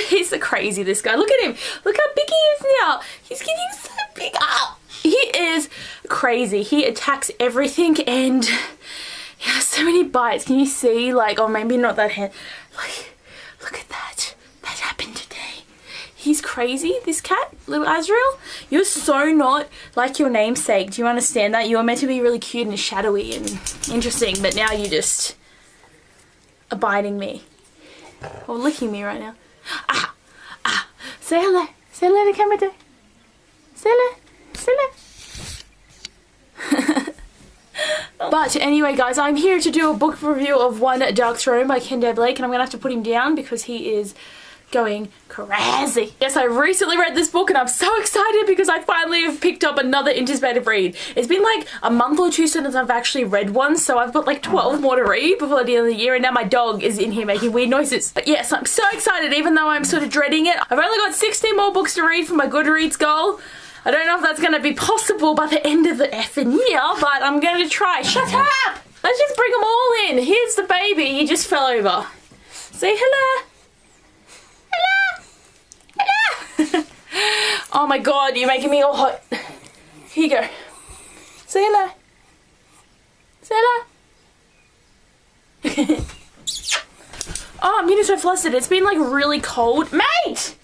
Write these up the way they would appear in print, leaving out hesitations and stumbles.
He's so crazy, this guy. Look at him. Look how big he is now. He's getting so big up. He is crazy. He attacks everything and he has so many bites. Can you see? Like, oh, maybe not that hand. Like, look at that. That happened today. He's crazy, this cat, little Azrael. You're so not like your namesake. Do you understand that? You were meant to be really cute and shadowy and interesting, but now you just are biting me. Or licking me right now. Ah! Ah! Say hello. Say hello to camera, say hello. Say hello. But anyway, guys, I'm here to do a book review of One Dark Throne by Abbeyleec, and I'm going to have to put him down because he is going crazy. Yes, I recently read this book and I'm so excited because I finally have picked up another anticipated read. It's been like a month or two since I've actually read one, so I've got like 12 more to read before the end of the year, and now my dog is in here making weird noises. But yes, I'm so excited even though I'm sort of dreading it. I've only got 16 more books to read for my Goodreads goal. I don't know if that's going to be possible by the end of the effing year, but I'm going to try. Shut up! Let's just bring them all in. Here's the baby. He just fell over. Say hello. Oh my god, you're making me all hot. Here you go. Say hello. Say hello. Oh, I'm getting so flustered. It's been like really cold. Mate!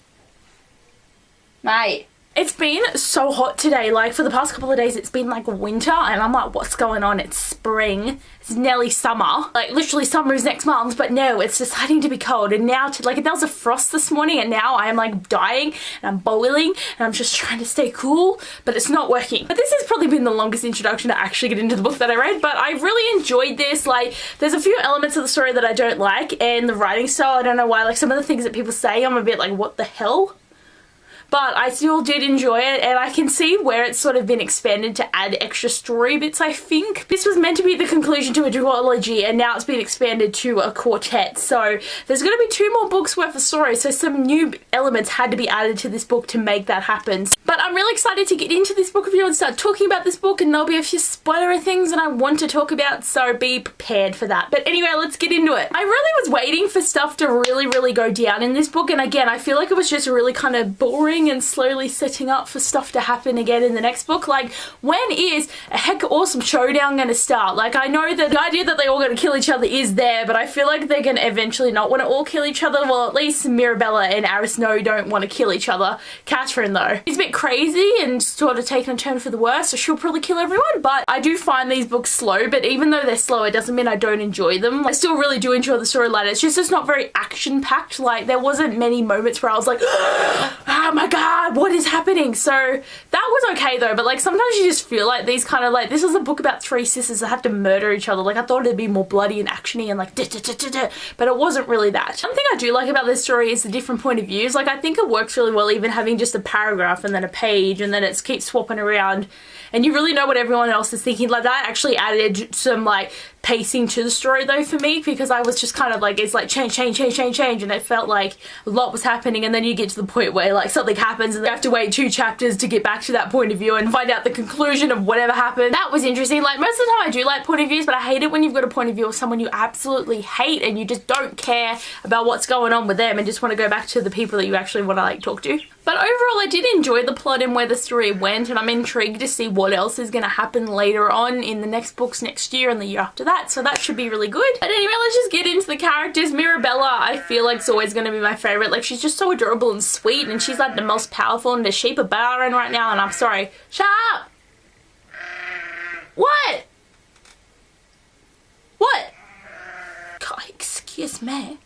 Mate. It's been so hot today. Like for the past couple of days it's been like winter and I'm like, what's going on? It's spring. It's nearly summer. Like literally summer is next month, but no, it's deciding to be cold. And now like there was a frost this morning and now I am like dying and I'm boiling and I'm just trying to stay cool, but it's not working. But this has probably been the longest introduction to actually get into the book that I read, but I really enjoyed this. Like there's a few elements of the story that I don't like, and the writing style, I don't know why, like some of the things that people say I'm a bit like, what the hell? But I still did enjoy it, and I can see where it's sort of been expanded to add extra story bits, I think. This was meant to be the conclusion to a duology, and now it's been expanded to a quartet. So there's going to be 2 more books worth of story, so some new elements had to be added to this book to make that happen. But I'm really excited to get into this book review and start talking about this book, and there'll be a few spoilery things that I want to talk about, so be prepared for that. But anyway, let's get into it. I really was waiting for stuff to really go down in this book, and again, I feel like it was just really kind of boring and slowly setting up for stuff to happen again in the next book. Like, when is a heck awesome showdown going to start? Like, I know that the idea that they all going to kill each other is there, but I feel like they're going to eventually not want to all kill each other. Well, at least Mirabella and Arisno don't want to kill each other. Catherine, though, is a bit crazy and sort of taking a turn for the worse, so she'll probably kill everyone. But I do find these books slow, but even though they're slow, it doesn't mean I don't enjoy them. I still really do enjoy the storyline. It's just not very action-packed. Like, there wasn't many moments where I was like, oh my god, what is happening? So that was okay though, but like sometimes you just feel like these kind of like, this is a book about 3 sisters that have to murder each other. Like I thought it'd be more bloody and actiony and like but it wasn't really that. One thing I do like about this story is the different point of views. Like I think it works really well even having just a paragraph and then a page and then it keeps swapping around and you really know what everyone else is thinking. Like that actually added some like pacing to the story though for me, because I was just kind of like, it's like change, and it felt like a lot was happening, and then you get to the point where like something happens and they have to wait 2 chapters to get back to that point of view and find out the conclusion of whatever happened. That was interesting. Like most of the time I do like point of views, but I hate it when you've got a point of view of someone you absolutely hate and you just don't care about what's going on with them and just want to go back to the people that you actually want to like talk to. But overall I did enjoy the plot and where the story went, and I'm intrigued to see what else is going to happen later on in the next books next year and the year after that, so that should be really good. But anyway, let's just get into the characters. Mirabella, I feel like, is always going to be my favourite. Like, she's just so adorable and sweet, and she's like the most powerful and the sheep of Baron right now, and I'm sorry. Shut up! What? What? God, excuse me.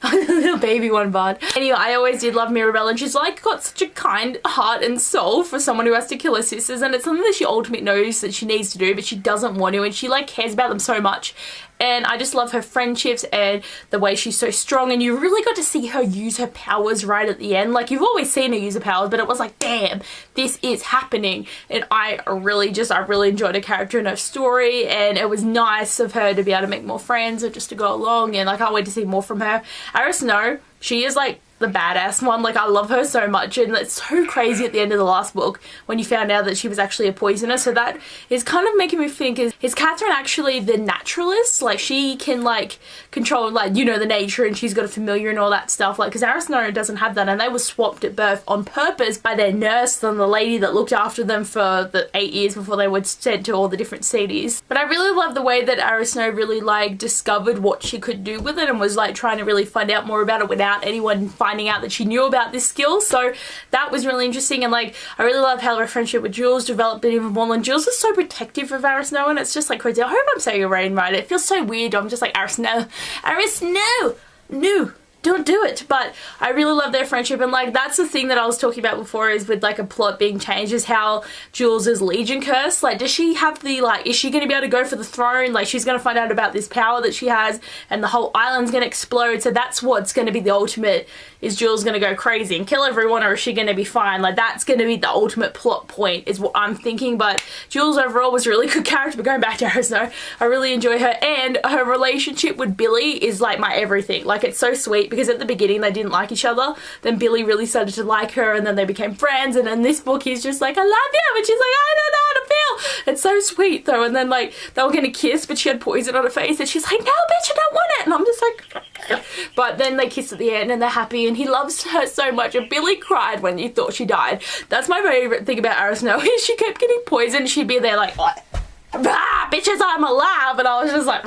Little baby one, bud. Anyway, I always did love Mirabella, and she's like got such a kind heart and soul for someone who has to kill her sisters, and it's something that she ultimately knows that she needs to do, but she doesn't want to, and she like cares about them so much. And I just love her friendships and the way she's so strong, and you really got to see her use her powers right at the end. Like, you've always seen her use her powers, but it was like, damn, this is happening. And I really enjoyed her character and her story, and it was nice of her to be able to make more friends or just to go along, and like, I can't wait to see more from her. Aris, no, she is like the badass one. Like, I love her so much, and it's so crazy at the end of the last book when you found out that she was actually a poisoner. So that is kind of making me think, is Catherine actually the naturalist? Like, she can like control, like, you know, the nature, and she's got a familiar and all that stuff. Like, because Arisno doesn't have that, and they were swapped at birth on purpose by their nurse and the lady that looked after them for the 8 years before they were sent to all the different cities. But I really love the way that Arisno really like discovered what she could do with it and was like trying to really find out more about it without anyone finding out that she knew about this skill. So that was really interesting, and like I really love how her friendship with Jules developed even more. And Jules is so protective of Arisno, and it's just like crazy. I hope I'm saying your name right. It feels so weird. I'm just like, Arisno, no, don't do it. But I really love their friendship, and like that's the thing that I was talking about before, is with like a plot being changed, is how Jules is Legion curse. Like, does she have the, like, is she going to be able to go for the throne? Like, she's going to find out about this power that she has, and the whole island's going to explode. So that's what's going to be the ultimate, is Jules going to go crazy and kill everyone, or is she going to be fine? Like, that's going to be the ultimate plot point, is what I'm thinking. But Jules overall was a really good character. But going back to her, so I really enjoy her, and her relationship with Billy is like my everything. Like, it's so sweet, because at the beginning they didn't like each other, then Billy really started to like her, and then they became friends, and in this book he's just like, I love you, and she's like, I don't know how to feel. It's so sweet though. And then like they were gonna kiss, but she had poison on her face, and she's like, no bitch, I don't want it, and I'm just like but then they kiss at the end and they're happy, and he loves her so much. And Billy cried when you thought she died. That's my favorite thing about Arisno, is she kept getting poisoned. She'd be there like, what? Ah, bitches, I'm alive. And I was just like,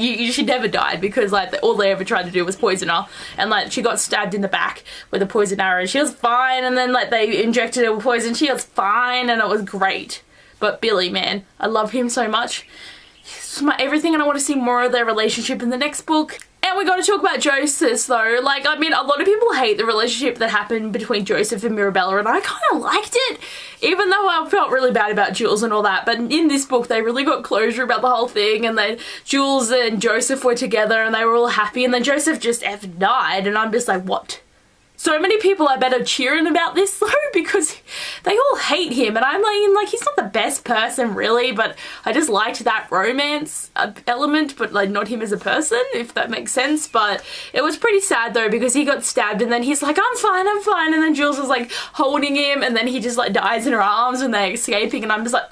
she never died, because like all they ever tried to do was poison her, and like she got stabbed in the back with a poison arrow, and she was fine, and then like they injected her with poison, she was fine, and it was great. But Billy, man, I love him so much. He's my everything, and I want to see more of their relationship in the next book. And we got to talk about Joseph though. Like, I mean, a lot of people hate the relationship that happened between Joseph and Mirabella, and I kind of liked it, even though I felt really bad about Jules and all that. But in this book, they really got closure about the whole thing, and then Jules and Joseph were together, and they were all happy, and then Joseph just effing died, and I'm just like, what? So many people I bet are cheering about this though, because they all hate him, and I'm like he's not the best person really, but I just liked that romance element, but like not him as a person, if that makes sense. But it was pretty sad though, because he got stabbed, and then he's like, I'm fine, and then Jules was like holding him, and then he just like dies in her arms when they're escaping, and I'm just like,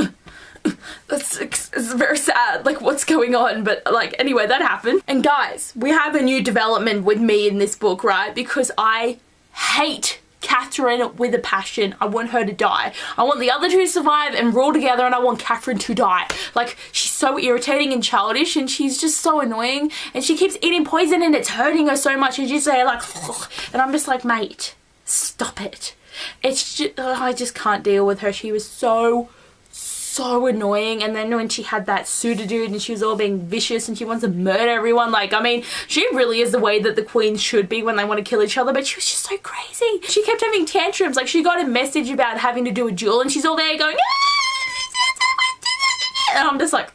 it's very sad, like what's going on? But like anyway, that happened. And guys, we have a new development with me in this book, right? Because I hate Catherine with a passion. I want her to die. I want the other two to survive and rule together, and I want Catherine to die. Like, she's so irritating and childish, and she's just so annoying, and she keeps eating poison, and it's hurting her so much, and she's like, and I'm just like, mate, stop it. It's just, I just can't deal with her. She was so annoying. And then when she had that suitor dude, and she was all being vicious, and she wants to murder everyone, like, I mean, she really is the way that the queens should be when they want to kill each other. But she was just so crazy. She kept having tantrums. Like, she got a message about having to do a duel, and she's all there going, and I'm just like,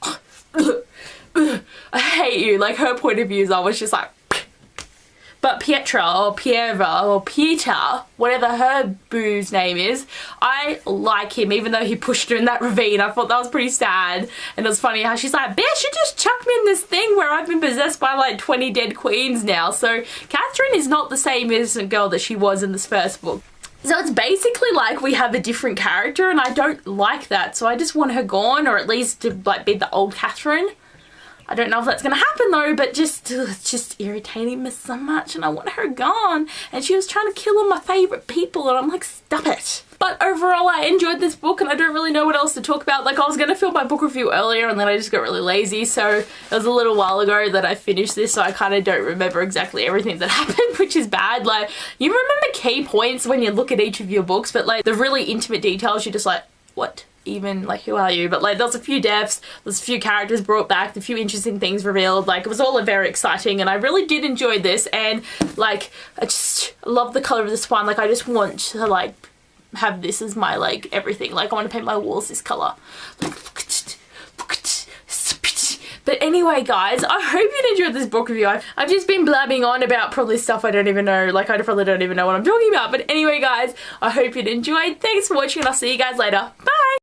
I hate you. Like, her point of views, I was just like. But Pietra, or Piera, or Peter, whatever her boo's name is, I like him, even though he pushed her in that ravine. I thought that was pretty sad. And it was funny how she's like, bitch, you just chucked me in this thing where I've been possessed by like 20 dead queens now. So Catherine is not the same innocent girl that she was in this first book. So it's basically like we have a different character, and I don't like that. So I just want her gone, or at least to like be the old Catherine. I don't know if that's going to happen though, but it's just irritating me so much, and I want her gone. And she was trying to kill all my favourite people, and I'm like, stop it. But overall, I enjoyed this book, and I don't really know what else to talk about. Like, I was going to film my book review earlier, and then I just got really lazy. So it was a little while ago that I finished this, so I kind of don't remember exactly everything that happened, which is bad. Like, you remember key points when you look at each of your books, but like the really intimate details, you're just like, what? Even, like, who are you? But like, there's a few deaths, there's a few characters brought back, a few interesting things revealed. Like, it was all very exciting, and I really did enjoy this. And like, I just love the color of this one. Like, I just want to like have this as my like everything. Like, I want to paint my walls this color. But anyway, guys, I hope you enjoyed this book review. I've just been blabbing on about probably stuff I don't even know. Like, I probably don't even know what I'm talking about. But anyway, guys, I hope you enjoyed. Thanks for watching, and I'll see you guys later. Bye!